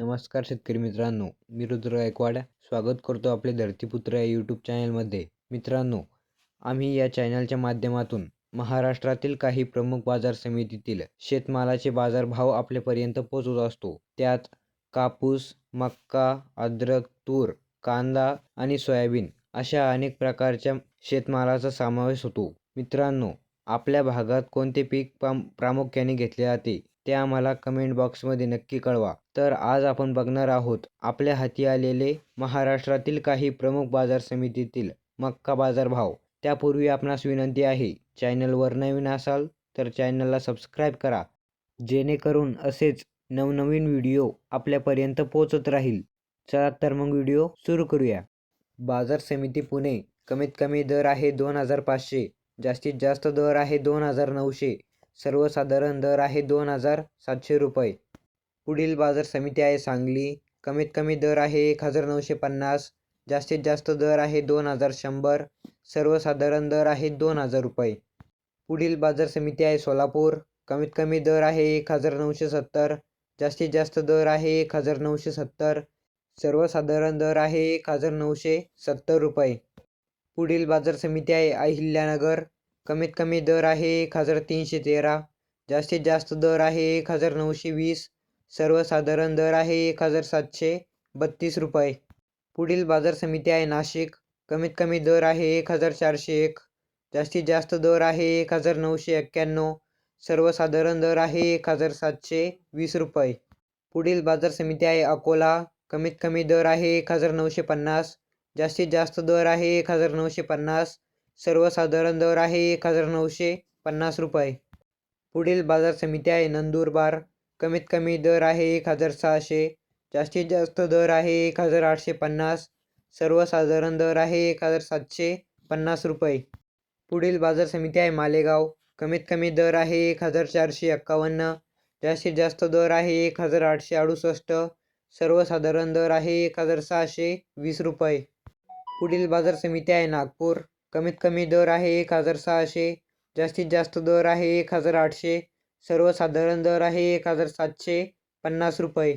नमस्कार शेतकरी मित्रांनो, मी रुद्र गायकवाड स्वागत करतो आपले धरतीपुत्र या यूट्यूब चॅनलमध्ये. मित्रांनो, आम्ही या चॅनलच्या माध्यमातून महाराष्ट्रातील काही प्रमुख बाजार समितीतील शेतमालाचे बाजारभाव आपल्यापर्यंत पोहोचवत असतो. त्यात कापूस, मक्का, अद्रक, तूर, कांदा आणि सोयाबीन अशा अनेक प्रकारच्या शेतमालाचा समावेश होतो. मित्रांनो, आपल्या भागात कोणते पीक प्रामुख्याने घेतले जाते ते आम्हाला कमेंट बॉक्समध्ये नक्की कळवा. तर आज आपण बघणार आहोत आपल्या हाती आलेले महाराष्ट्रातील काही प्रमुख बाजार समितीतील मक्का बाजारभाव. त्यापूर्वी आपणास विनंती आहे, चॅनलवर नवीन असाल तर चॅनलला सबस्क्राईब करा, जेणेकरून असेच नवनवीन व्हिडिओ आपल्यापर्यंत पोहोचत राहील. चला तर मग व्हिडिओ सुरू करूया. बाजार समिती पुणे कमीत कमी दर आहे 2500, जास्तीत जास्त दर आहे 2900, सर्वसाधारण दर आहे 2700 रुपये. पुढील बाजार समिती आहे सांगली, कमीत कमी दर आहे 1950, जास्तीत जास्त दर आहे 2100, सर्वसाधारण दर आहे 2000 रुपये. पुढील बाजार समिती आहे सोलापूर, कमीत कमी दर आहे 1970, जास्तीत जास्त दर आहे 1970, सर्वसाधारण दर आहे 1970 रुपये. पुढील बाजार समिती आहे अहिल्यानगर, कमीत कमी दर आहे 1313, जास्तीत जास्त दर आहे 1920, सर्वसाधारण दर आहे 1732 रुपये. पुढील बाजार समिती आहे नाशिक, कमीत कमी दर आहे 1401, जास्तीत जास्त दर आहे 1991, सर्वसाधारण दर आहे 1720 रुपये. पुढील बाजार समिती आहे अकोला, कमीत कमी दर आहे 1950, जास्तीत जास्त दर आहे 1950, सर्वसाधारण दर आहे 1950 रुपये. पुढील बाजार समिती आहे नंदुरबार, कमीत कमी दर आहे 1600, जास्तीत जास्त दर आहे 1850, सर्वसाधारण दर आहे 1750 रुपये. पुढील बाजार समिती आहे मालेगाव, कमीत कमी दर आहे 1451, जास्तीत जास्त दर आहे 1868, सर्वसाधारण दर आहे 1620 रुपये. पुढील बाजार समिती आहे नागपूर, कमीत कमी दर आहे 1600, जास्तीत जास्त दर आहे 1800, सर्वसाधारण दर आहे 1750 रुपये.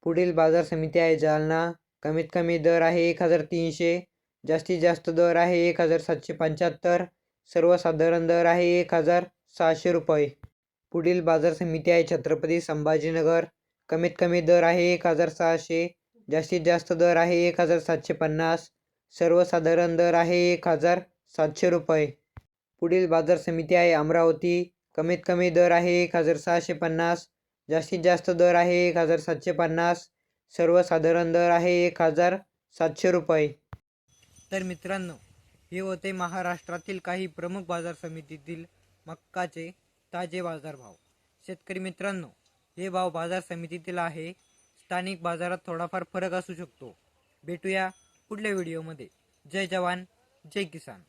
पुढील बाजार समिती आहे जालना, कमीत कमी दर आहे 1300, जास्तीत जास्त दर आहे 1775, सर्वसाधारण दर आहे 1600 रुपये. पुढील बाजार समिती आहे छत्रपती संभाजीनगर, कमीत कमी दर आहे 1600, जास्तीत जास्त दर आहे 1750, सर्वसाधारण दर आहे 1700 रुपये. पुढील बाजार समिती आहे अमरावती, कमीत कमी दर आहे 1650, जास्तीत जास्त दर आहे 1750, सर्वसाधारण दर आहे 1700 रुपये. तर मित्रांनो, हे होते महाराष्ट्रातील काही प्रमुख बाजार समितीतील मक्काचे ताजे बाजारभाव. शेतकरी मित्रांनो, हे भाव बाजार समितीतील आहे, स्थानिक बाजारात थोडाफार फरक असू शकतो. भेटूया पुढल्या व्हिडिओमध्ये. जय जवान, जय किसान.